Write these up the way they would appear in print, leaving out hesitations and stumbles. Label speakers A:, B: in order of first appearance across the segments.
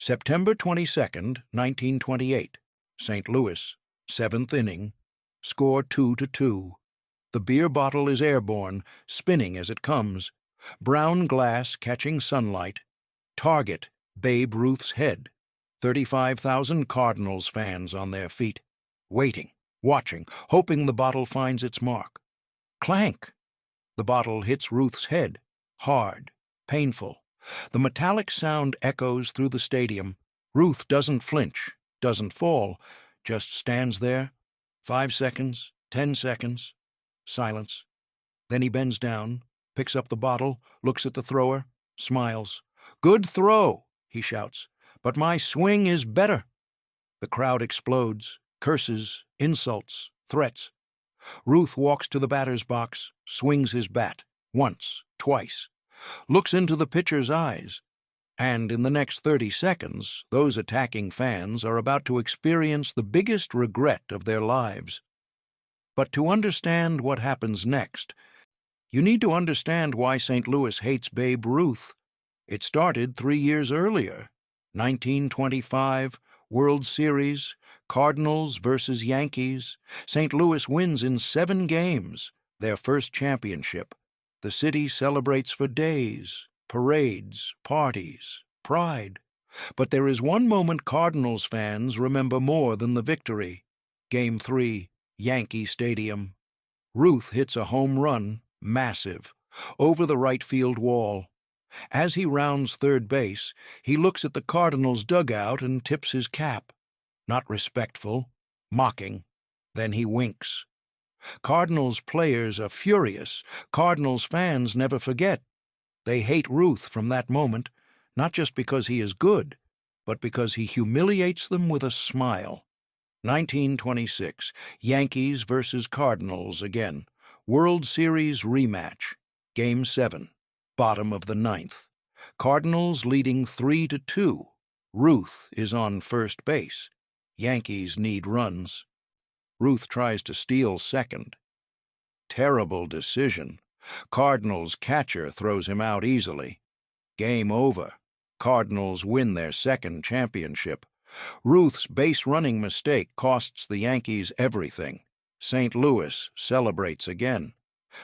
A: September 22nd, 1928. St. Louis, 7th inning. Score 2-2. The beer bottle is airborne, spinning as it comes. Brown glass catching sunlight. Target, Babe Ruth's head. 35,000 Cardinals fans on their feet. Waiting, watching, hoping the bottle finds its mark. Clank! The bottle hits Ruth's head. Hard, painful. The metallic sound echoes through the stadium. Ruth doesn't flinch, doesn't fall, just stands there. 5 seconds, 10 seconds. Silence. Then he bends down, picks up the bottle, looks at the thrower, smiles. "Good throw," he shouts, "but my swing is better." The crowd explodes, curses, insults, threats. Ruth walks to the batter's box, swings his bat, once, twice, looks into the pitcher's eyes, and in the next 30 seconds, those attacking fans are about to experience the biggest regret of their lives. But to understand what happens next, you need to understand why St. Louis hates Babe Ruth. It started 3 years earlier, 1925, World Series, Cardinals versus Yankees. St. Louis wins in 7 games, their first championship. The city celebrates for days, parades, parties, pride. But there is one moment Cardinals fans remember more than the victory. Game 3, Yankee Stadium. Ruth hits a home run, massive, over the right field wall. As he rounds third base, he looks at the Cardinals' dugout and tips his cap. Not respectful, mocking. Then he winks. Cardinals players are furious. Cardinals fans never forget. They hate Ruth from that moment, not just because he is good, but because he humiliates them with a smile. 1926, Yankees versus Cardinals again. World Series rematch. Game 7, bottom of the 9th. Cardinals leading 3-2. Ruth is on first base. Yankees need runs. Ruth tries to steal second. Terrible decision. Cardinals catcher throws him out easily. Game over. Cardinals win their second championship. Ruth's base-running mistake costs the Yankees everything. St. Louis celebrates again.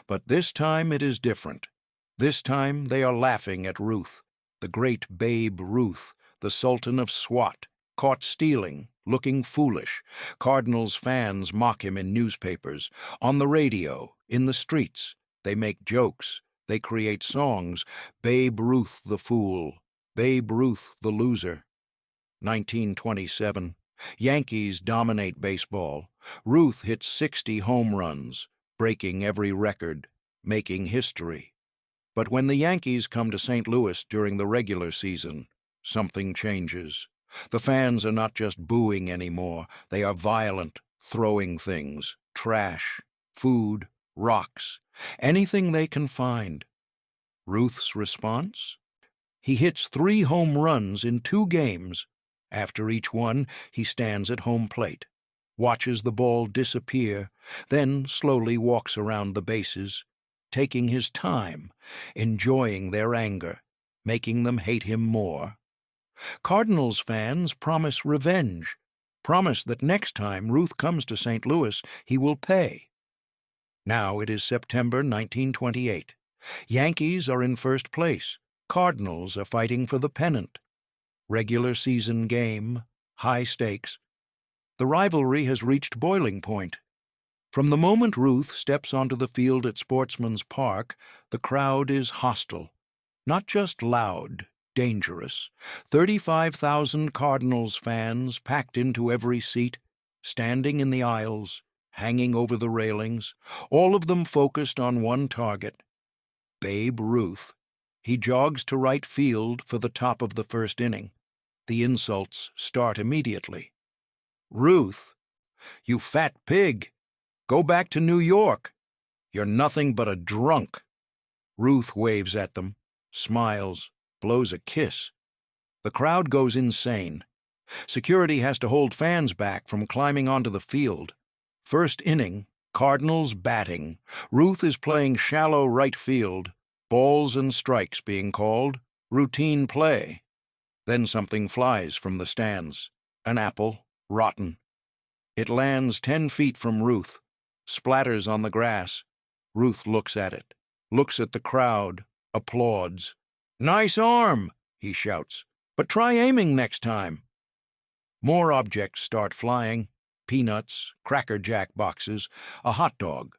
A: But this time it is different. This time they are laughing at Ruth, the great Babe Ruth, the Sultan of SWAT, caught stealing, looking foolish. Cardinals fans mock him in newspapers, on the radio, in the streets. They make jokes. They create songs. Babe Ruth the fool. Babe Ruth the loser. 1927. Yankees dominate baseball. Ruth hits 60 home runs, breaking every record, making history. But when the Yankees come to St. Louis during the regular season, something changes. The fans are not just booing anymore. They are violent, throwing things, trash, food, rocks, anything they can find. Ruth's response? He hits 3 home runs in 2 games. After each one, he stands at home plate, watches the ball disappear, then slowly walks around the bases, taking his time, enjoying their anger, making them hate him more. Cardinals fans promise revenge, promise that next time Ruth comes to St. Louis, he will pay. Now it is September 1928. Yankees are in first place. Cardinals are fighting for the pennant. Regular season game, high stakes. The rivalry has reached boiling point. From the moment Ruth steps onto the field at Sportsman's Park, the crowd is hostile. Not just loud, dangerous. 35,000 Cardinals fans packed into every seat, standing in the aisles, hanging over the railings, all of them focused on one target. Babe Ruth. He jogs to right field for the top of the first inning. The insults start immediately. "Ruth, you fat pig! Go back to New York! You're nothing but a drunk!" Ruth waves at them, smiles, blows a kiss. The crowd goes insane. Security has to hold fans back from climbing onto the field. First inning, Cardinals batting. Ruth is playing shallow right field. Balls and strikes being called. Routine play. Then something flies from the stands. An apple, rotten. It lands 10 feet from Ruth, splatters on the grass. Ruth looks at it, looks at the crowd, applauds. "Nice arm," he shouts, "but try aiming next time." More objects start flying. Peanuts, Cracker Jack boxes, a hot dog.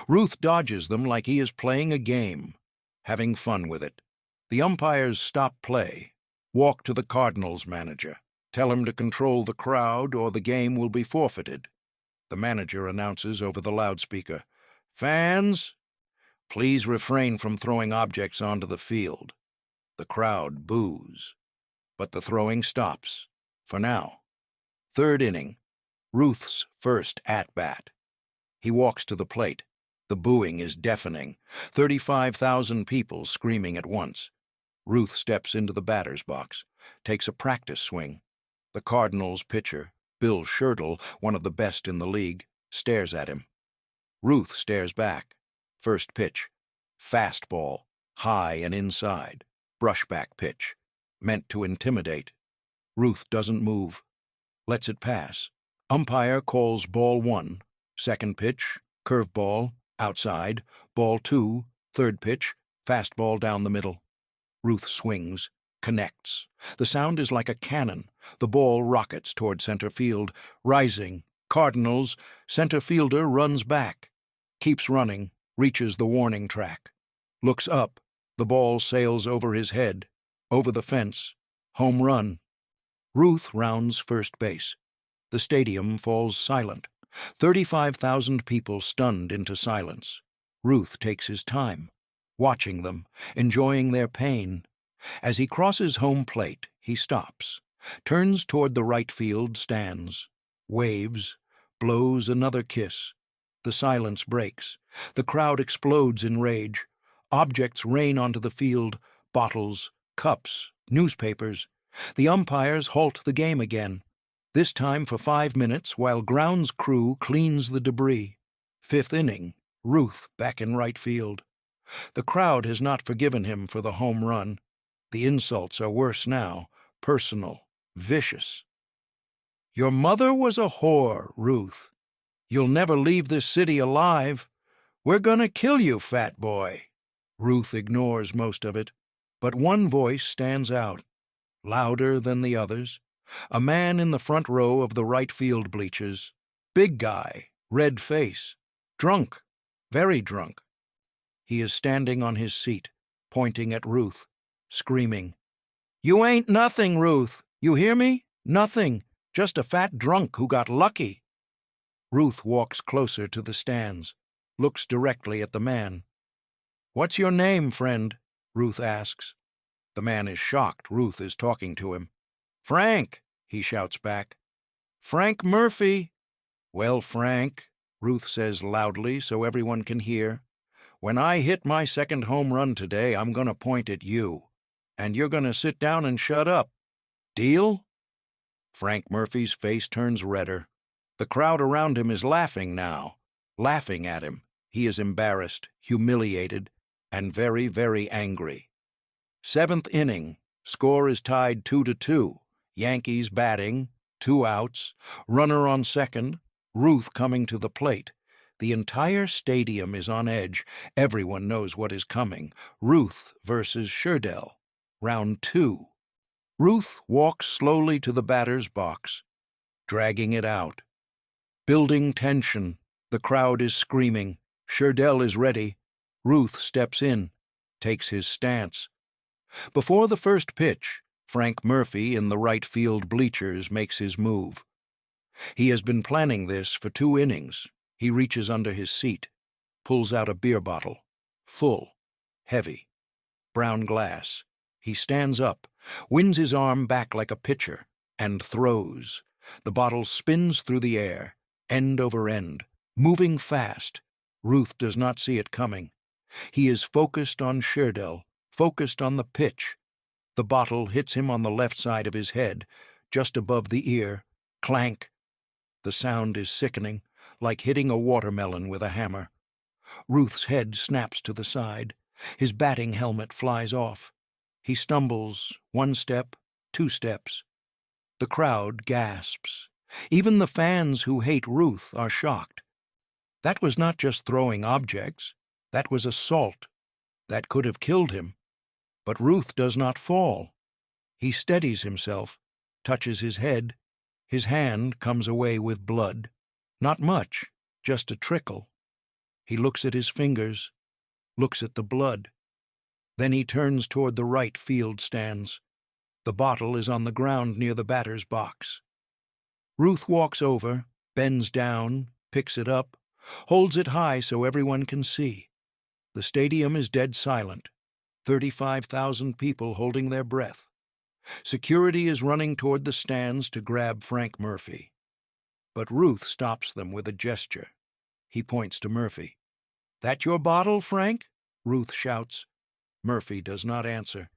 A: Ruth dodges them like he is playing a game, having fun with it. The umpires stop play, walk to the Cardinals manager, tell him to control the crowd or the game will be forfeited. The manager announces over the loudspeaker, "Fans, please refrain from throwing objects onto the field." The crowd boos, but the throwing stops, for now. Third inning, Ruth's first at-bat. He walks to the plate. The booing is deafening. 35,000 people screaming at once. Ruth steps into the batter's box, takes a practice swing. The Cardinals pitcher, Bill Shirtle, one of the best in the league, stares at him. Ruth stares back. First pitch. Fastball, high and inside. Brushback pitch, meant to intimidate. Ruth doesn't move, lets it pass. Umpire calls ball 1. Second pitch, curveball, outside. Ball 2, third pitch, fastball down the middle. Ruth swings, connects. The sound is like a cannon. The ball rockets toward center field. Rising, Cardinals, center fielder runs back. Keeps running, reaches the warning track. Looks up, the ball sails over his head. Over the fence, home run. Ruth rounds first base. The stadium falls silent. 35,000 people stunned into silence. Ruth takes his time, watching them, enjoying their pain. As he crosses home plate, he stops, turns toward the right field stands, waves, blows another kiss. The silence breaks. The crowd explodes in rage. Objects rain onto the field, bottles, cups, newspapers. The umpires halt the game again, this time for 5 minutes while grounds crew cleans the debris. Fifth inning, Ruth back in right field. The crowd has not forgiven him for the home run. The insults are worse now, personal, vicious. "Your mother was a whore, Ruth. You'll never leave this city alive. We're gonna kill you, fat boy." Ruth ignores most of it, but one voice stands out, louder than the others. A man in the front row of the right field bleachers. Big guy, red face. Drunk, very drunk. He is standing on his seat, pointing at Ruth, screaming, "You ain't nothing, Ruth. You hear me? Nothing. Just a fat drunk who got lucky." Ruth walks closer to the stands, looks directly at the man. "What's your name, friend?" Ruth asks. The man is shocked Ruth is talking to him. "Frank," he shouts back. "Frank Murphy." "Well, Frank," Ruth says loudly so everyone can hear, "when I hit my second home run today, I'm gonna point at you, and you're gonna sit down and shut up. Deal?" Frank Murphy's face turns redder. The crowd around him is laughing now, laughing at him. He is embarrassed, humiliated, and very, very angry. Seventh inning, score is tied 2-2. Yankees batting, 2 outs, runner on second, Ruth coming to the plate. The entire stadium is on edge. Everyone knows what is coming. Ruth versus Sherdell. Round 2. Ruth walks slowly to the batter's box, dragging it out. Building tension. The crowd is screaming. Sherdell is ready. Ruth steps in, takes his stance. Before the first pitch, Frank Murphy in the right field bleachers makes his move. He has been planning this for 2 innings. He reaches under his seat, pulls out a beer bottle, full, heavy, brown glass. He stands up, wins his arm back like a pitcher, and throws. The bottle spins through the air, end over end, moving fast. Ruth does not see it coming. He is focused on Sherdell, focused on the pitch. The bottle hits him on the left side of his head, just above the ear. Clank. The sound is sickening, like hitting a watermelon with a hammer. Ruth's head snaps to the side. His batting helmet flies off. He stumbles, 1 step, 2 steps. The crowd gasps. Even the fans who hate Ruth are shocked. That was not just throwing objects. That was assault. That could have killed him. But Ruth does not fall. He steadies himself, touches his head. His hand comes away with blood. Not much, just a trickle. He looks at his fingers, looks at the blood. Then he turns toward the right field stands. The bottle is on the ground near the batter's box. Ruth walks over, bends down, picks it up, holds it high so everyone can see. The stadium is dead silent. 35,000 people holding their breath. Security is running toward the stands to grab Frank Murphy. But Ruth stops them with a gesture. He points to Murphy. "That your bottle, Frank?" Ruth shouts. Murphy does not answer.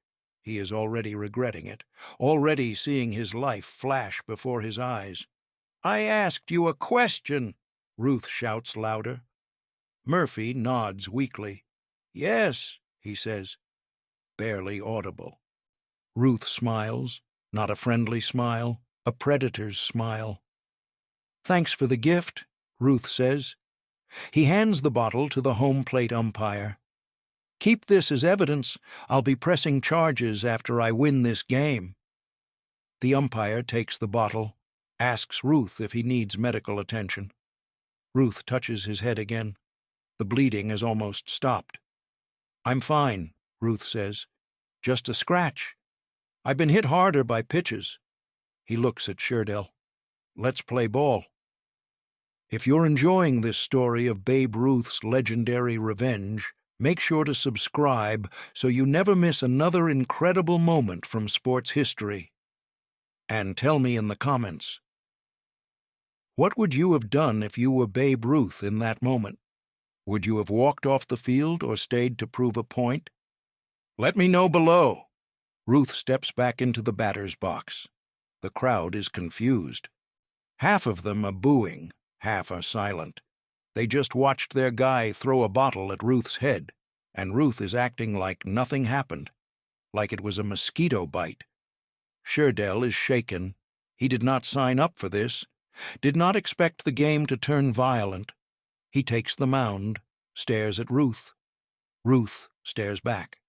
A: He is already regretting it, already seeing his life flash before his eyes. "I asked you a question," Ruth shouts louder. Murphy nods weakly. "Yes," he says, barely audible. Ruth smiles, not a friendly smile, a predator's smile. "Thanks for the gift," Ruth says. He hands the bottle to the home plate umpire. "Keep this as evidence. I'll be pressing charges after I win this game." The umpire takes the bottle, asks Ruth if he needs medical attention. Ruth touches his head again. The bleeding has almost stopped. "I'm fine," Ruth says. "Just a scratch. I've been hit harder by pitches." He looks at Sherdell. "Let's play ball." If you're enjoying this story of Babe Ruth's legendary revenge, make sure to subscribe so you never miss another incredible moment from sports history. And tell me in the comments, what would you have done if you were Babe Ruth in that moment? Would you have walked off the field or stayed to prove a point? Let me know below. Ruth steps back into the batter's box. The crowd is confused. Half of them are booing, half are silent. They just watched their guy throw a bottle at Ruth's head, and Ruth is acting like nothing happened, like it was a mosquito bite. Sherdell is shaken. He did not sign up for this, did not expect the game to turn violent. He takes the mound, stares at Ruth. Ruth stares back.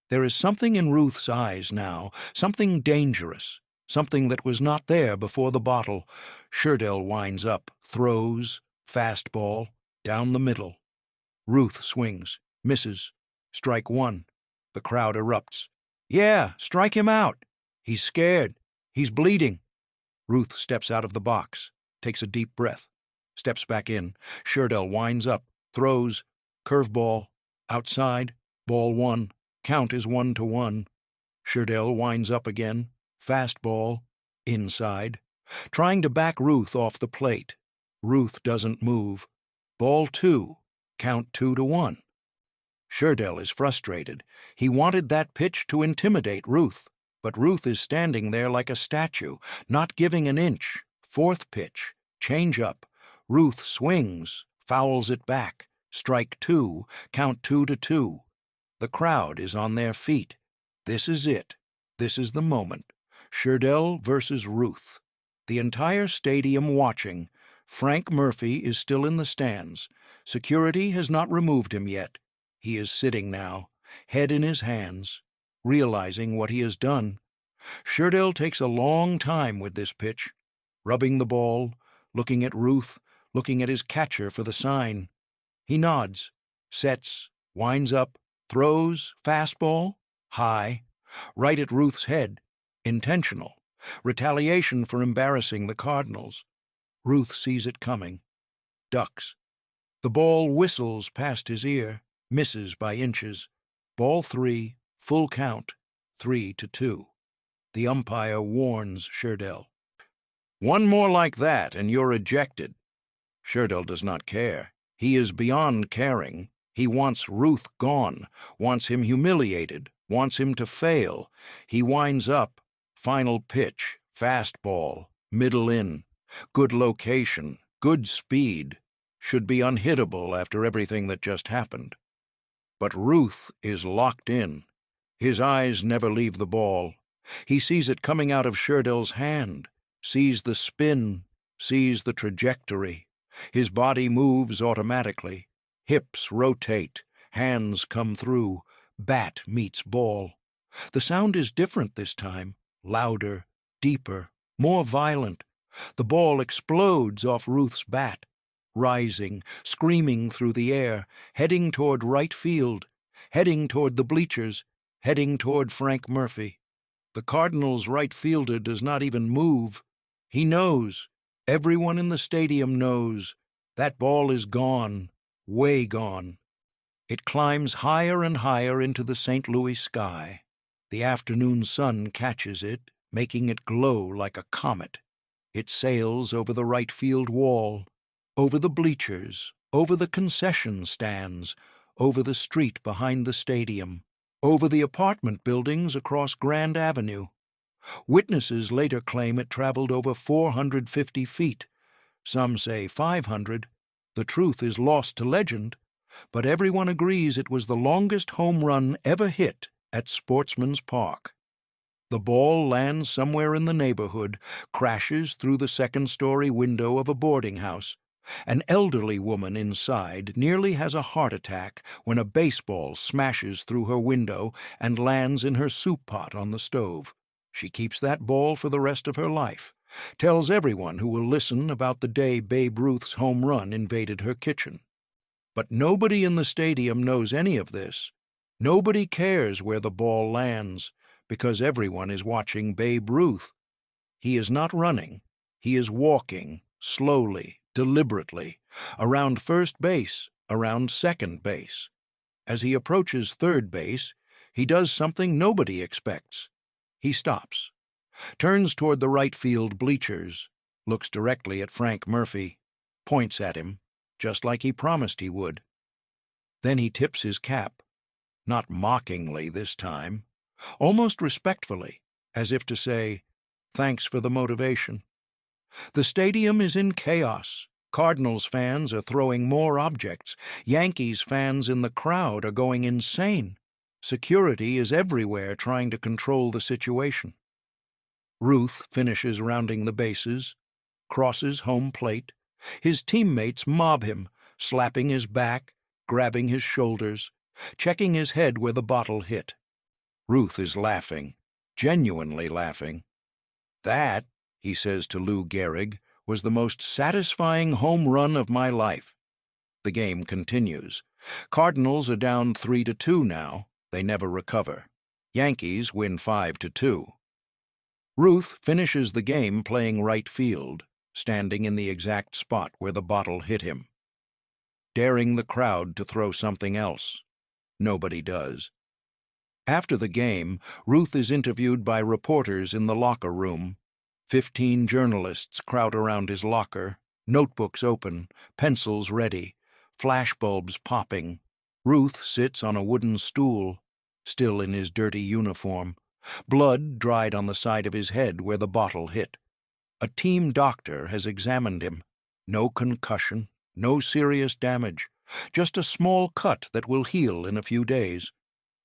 A: There is something in Ruth's eyes now, something dangerous, something that was not there before the bottle. Sherdell winds up, throws, fastball, down the middle. Ruth swings, misses. Strike one. The crowd erupts. "Yeah, strike him out. He's scared. He's bleeding." Ruth steps out of the box, takes a deep breath, steps back in. Sherdell winds up, throws, curveball, outside, ball one. Count is 1-1. Sherdell winds up again, fastball, inside. Trying to back Ruth off the plate. Ruth doesn't move. Ball 2, count 2-1. Sherdell is frustrated. He wanted that pitch to intimidate Ruth, but Ruth is standing there like a statue, not giving an inch. Fourth pitch, change up. Ruth swings, fouls it back. Strike 2, count 2-2. The crowd is on their feet. This is it. This is the moment. Sherdell versus Ruth. The entire stadium watching. Frank Murphy is still in the stands. Security has not removed him yet. He is sitting now, head in his hands, realizing what he has done. Sherdell takes a long time with this pitch, rubbing the ball, looking at Ruth, looking at his catcher for the sign. He nods, sets, winds up, throws, fastball, high, right at Ruth's head, intentional, retaliation for embarrassing the Cardinals. Ruth sees it coming, ducks. The ball whistles past his ear, misses by inches. Ball 3, full count, 3-2. The umpire warns Sherdell. "One more like that and you're ejected." Sherdell does not care. He is beyond caring. He wants Ruth gone, wants him humiliated, wants him to fail. He winds up, final pitch, fastball, middle in, good location, good speed, should be unhittable after everything that just happened. But Ruth is locked in. His eyes never leave the ball. He sees it coming out of Scherdel's hand, sees the spin, sees the trajectory. His body moves automatically. Hips rotate, hands come through, bat meets ball. The sound is different this time, louder, deeper, more violent. The ball explodes off Ruth's bat, rising, screaming through the air, heading toward right field, heading toward the bleachers, heading toward Frank Murphy. The Cardinals' right fielder does not even move. He knows. Everyone in the stadium knows. That ball is gone, way gone. It climbs higher and higher into the St. Louis sky. The afternoon sun catches it, making it glow like a comet. It sails over the right field wall, over the bleachers, over the concession stands, over the street behind the stadium, over the apartment buildings across Grand Avenue. Witnesses later claim it traveled over 450 feet. Some say 500. The truth is lost to legend, but everyone agrees it was the longest home run ever hit at Sportsman's Park. The ball lands somewhere in the neighborhood, crashes through the second-story window of a boarding house. An elderly woman inside nearly has a heart attack when a baseball smashes through her window and lands in her soup pot on the stove. She keeps that ball for the rest of her life, tells everyone who will listen about the day Babe Ruth's home run invaded her kitchen. But nobody in the stadium knows any of this. Nobody cares where the ball lands, because everyone is watching Babe Ruth. He is not running. He is walking, slowly, deliberately, around first base, around second base. As he approaches third base, he does something nobody expects. He stops, turns toward the right field bleachers, looks directly at Frank Murphy, points at him, just like he promised he would. Then he tips his cap, not mockingly this time, almost respectfully, as if to say, "Thanks for the motivation." The stadium is in chaos. Cardinals fans are throwing more objects. Yankees fans in the crowd are going insane. Security is everywhere trying to control the situation. Ruth finishes rounding the bases, crosses home plate. His teammates mob him, slapping his back, grabbing his shoulders, checking his head where the bottle hit. Ruth is laughing, genuinely laughing. "That," he says to Lou Gehrig, "was the most satisfying home run of my life." The game continues. Cardinals are down 3-2 now. They never recover. Yankees win 5-2. Ruth finishes the game playing right field, standing in the exact spot where the bottle hit him, daring the crowd to throw something else. Nobody does. After the game, Ruth is interviewed by reporters in the locker room. 15 journalists crowd around his locker, notebooks open, pencils ready, flashbulbs popping. Ruth sits on a wooden stool, still in his dirty uniform, blood dried on the side of his head where the bottle hit. A team doctor has examined him. No concussion, no serious damage, just a small cut that will heal in a few days.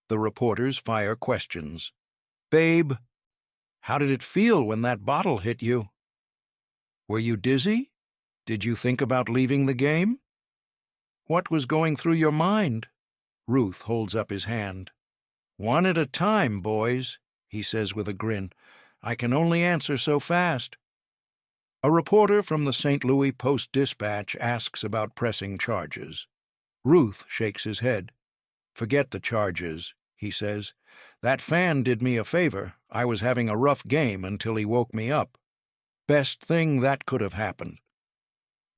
A: The reporters fire questions. "Babe, how did it feel when that bottle hit you? Were you dizzy? Did you think about leaving the game? What was going through your mind?" Ruth holds up his hand. "One at a time, boys," he says with a grin. "I can only answer so fast." A reporter from the St. Louis Post-Dispatch asks about pressing charges. Ruth shakes his head. "Forget the charges," he says. "That fan did me a favor. I was having a rough game until he woke me up. Best thing that could have happened."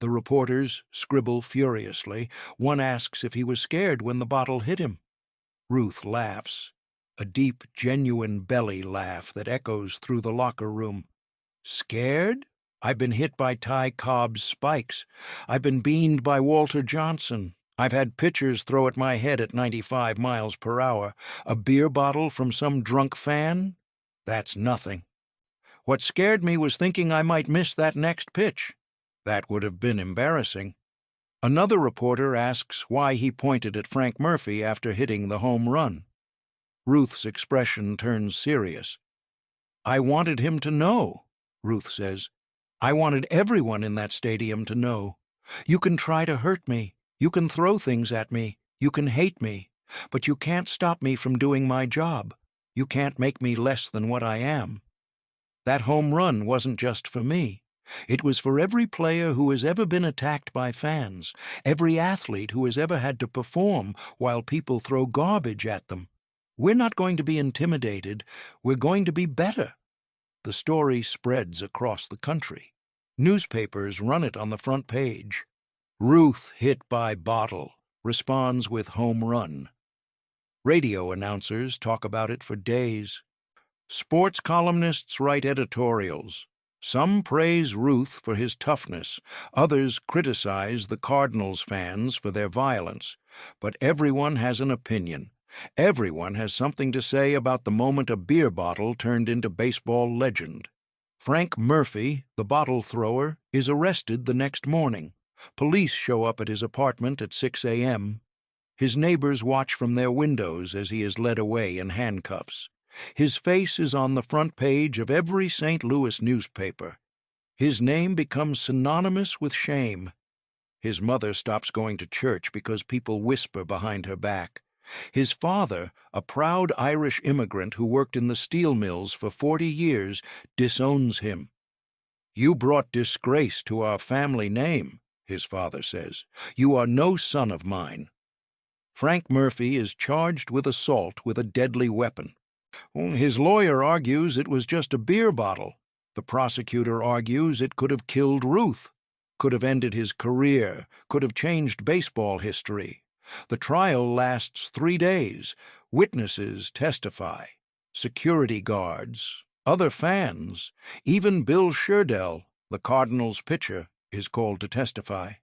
A: The reporters scribble furiously. One asks if he was scared when the bottle hit him. Ruth laughs, a deep, genuine belly laugh that echoes through the locker room. "Scared? I've been hit by Ty Cobb's spikes. I've been beamed by Walter Johnson. I've had pitchers throw at my head at 95 miles per hour. A beer bottle from some drunk fan? That's nothing. What scared me was thinking I might miss that next pitch. That would have been embarrassing." Another reporter asks why he pointed at Frank Murphy after hitting the home run. Ruth's expression turns serious. "I wanted him to know," Ruth says. "I wanted everyone in that stadium to know. You can try to hurt me, you can throw things at me, you can hate me, but you can't stop me from doing my job. You can't make me less than what I am." That home run wasn't just for me. It was for every player who has ever been attacked by fans, every athlete who has ever had to perform while people throw garbage at them. We're not going to be intimidated. We're going to be better. The story spreads across the country. Newspapers run it on the front page. Ruth hit by bottle, responds with home run. Radio announcers talk about it for days. Sports columnists write editorials. Some praise Ruth for his toughness. Others criticize the Cardinals fans for their violence. But everyone has an opinion. Everyone has something to say about the moment a beer bottle turned into baseball legend. Frank Murphy, the bottle thrower, is arrested the next morning. Police show up at his apartment at 6 a.m. His neighbors watch from their windows as he is led away in handcuffs. His face is on the front page of every St. Louis newspaper. His name becomes synonymous with shame. His mother stops going to church because people whisper behind her back. His father, a proud Irish immigrant who worked in the steel mills for 40 years, disowns him. "You brought disgrace to our family name," his father says. "You are no son of mine." Frank Murphy is charged with assault with a deadly weapon. His lawyer argues it was just a beer bottle. The prosecutor argues it could have killed Ruth, could have ended his career, could have changed baseball history. The trial lasts 3 days. Witnesses testify. Security guards, other fans, even Bill Sherdell, the Cardinals pitcher, is called to testify.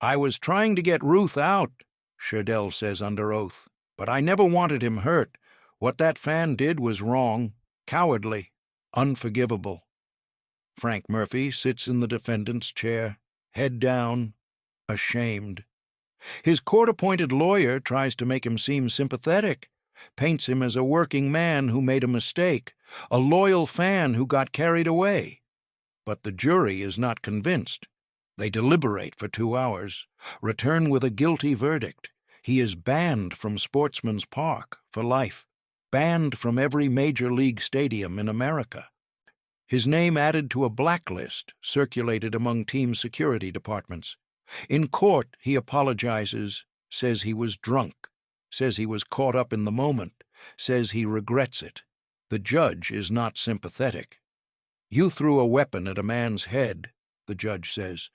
A: "I was trying to get Ruth out," Sherdell says under oath, "but I never wanted him hurt. What that fan did was wrong, cowardly, unforgivable." Frank Murphy sits in the defendant's chair, head down, ashamed. His court-appointed lawyer tries to make him seem sympathetic, paints him as a working man who made a mistake, a loyal fan who got carried away. But the jury is not convinced. They deliberate for 2 hours, return with a guilty verdict. He is banned from Sportsman's Park for life, banned from every major league stadium in America. His name added to a blacklist circulated among team security departments. In court, he apologizes, says he was drunk, says he was caught up in the moment, says he regrets it. The judge is not sympathetic. "You threw a weapon at a man's head," the judge says.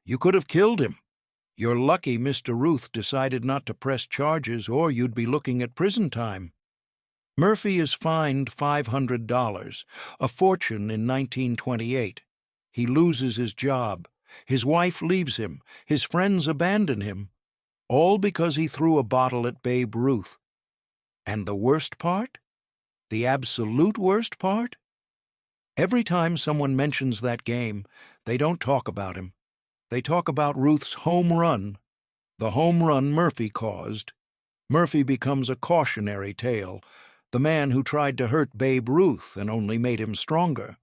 A: "You could have killed him. You're lucky Mr. Ruth decided not to press charges, or you'd be looking at prison time." Murphy is fined $500, a fortune in 1928. He loses his job. His wife leaves him. His friends abandon him. All because he threw a bottle at Babe Ruth. And the worst part? The absolute worst part? Every time someone mentions that game, they don't talk about him. They talk about Ruth's home run, the home run Murphy caused. Murphy becomes a cautionary tale, the man who tried to hurt Babe Ruth and only made him stronger.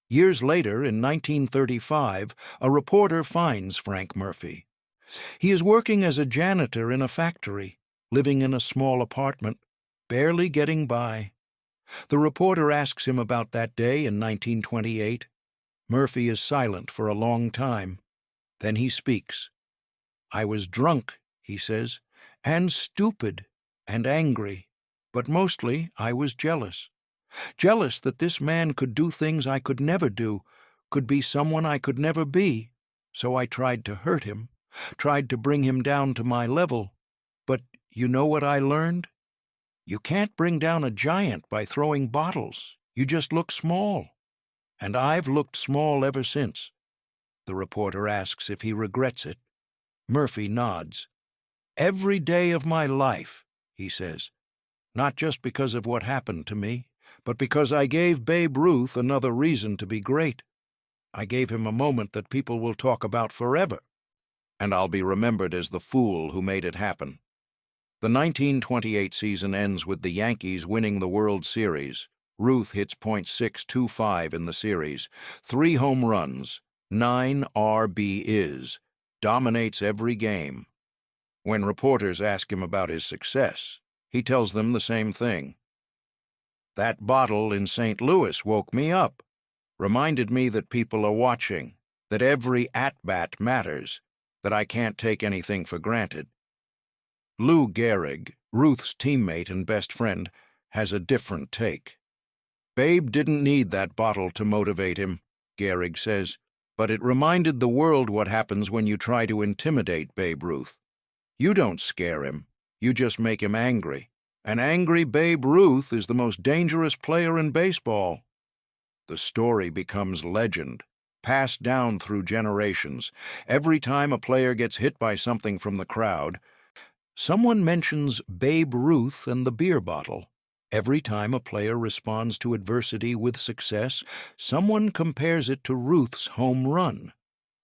A: Years later, in 1935, a reporter finds Frank Murphy. He is working as a janitor in a factory, living in a small apartment, barely getting by. The reporter asks him about that day in 1928. Murphy is silent for a long time. Then he speaks. "I was drunk," he says, "and stupid and angry, but mostly I was jealous. Jealous that this man could do things I could never do, could be someone I could never be. So I tried to hurt him, tried to bring him down to my level. But you know what I learned? You can't bring down a giant by throwing bottles. You just look small. And I've looked small ever since." The reporter asks if he regrets it. Murphy nods. "Every day of my life," he says. "Not just because of what happened to me, but because I gave Babe Ruth another reason to be great. I gave him a moment that people will talk about forever, and I'll be remembered as the fool who made it happen." The 1928 season ends with the Yankees winning the World Series. Ruth hits .625 in the series, 3 home runs, 9 RBIs, dominates every game. When reporters ask him about his success, he tells them the same thing. That bottle in St. Louis woke me up, reminded me that people are watching, that every at-bat matters, that I can't take anything for granted. Lou Gehrig, Ruth's teammate and best friend, has a different take. Babe didn't need that bottle to motivate him, Gehrig says, but it reminded the world what happens when you try to intimidate Babe Ruth. You don't scare him, you just make him angry. An angry Babe Ruth is the most dangerous player in baseball. The story becomes legend, passed down through generations. Every time a player gets hit by something from the crowd, someone mentions Babe Ruth and the beer bottle. Every time a player responds to adversity with success, someone compares it to Ruth's home run.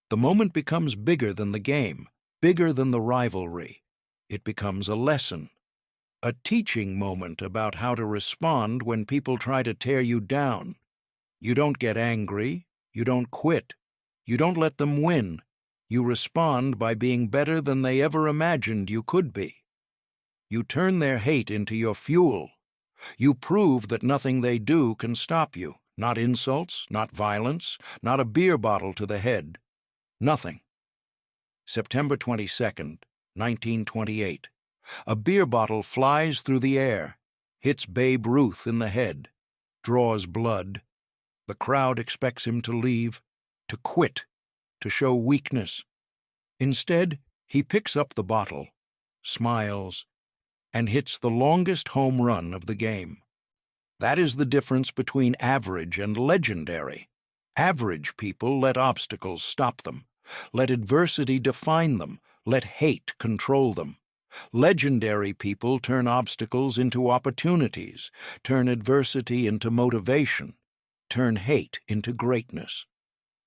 A: The moment becomes bigger than the game, bigger than the rivalry. It becomes a lesson, a teaching moment about how to respond when people try to tear you down. You don't get angry, you don't quit, you don't let them win. You respond by being better than they ever imagined you could be. You turn their hate into your fuel. You prove that nothing they do can stop you. Not insults, not violence, not a beer bottle to the head. Nothing. September 22nd, 1928. A beer bottle flies through the air, hits Babe Ruth in the head, draws blood. The crowd expects him to leave, to quit, to show weakness. Instead, he picks up the bottle, smiles, and hits the longest home run of the game. That is the difference between average and legendary. Average people let obstacles stop them, let adversity define them, let hate control them. Legendary people turn obstacles into opportunities, turn adversity into motivation, turn hate into greatness.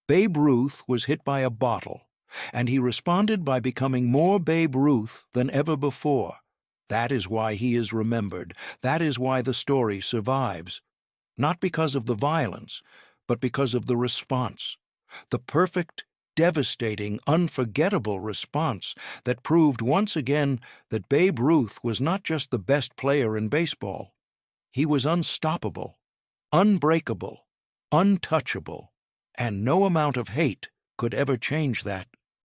A: Babe Ruth was hit by a bottle, and he responded by becoming more Babe Ruth than ever before. That is why he is remembered. That is why the story survives. Not because of the violence, but because of the response. The perfect, devastating, unforgettable response that proved once again that Babe Ruth was not just the best player in baseball. He was unstoppable, unbreakable, untouchable, and no amount of hate could ever change that.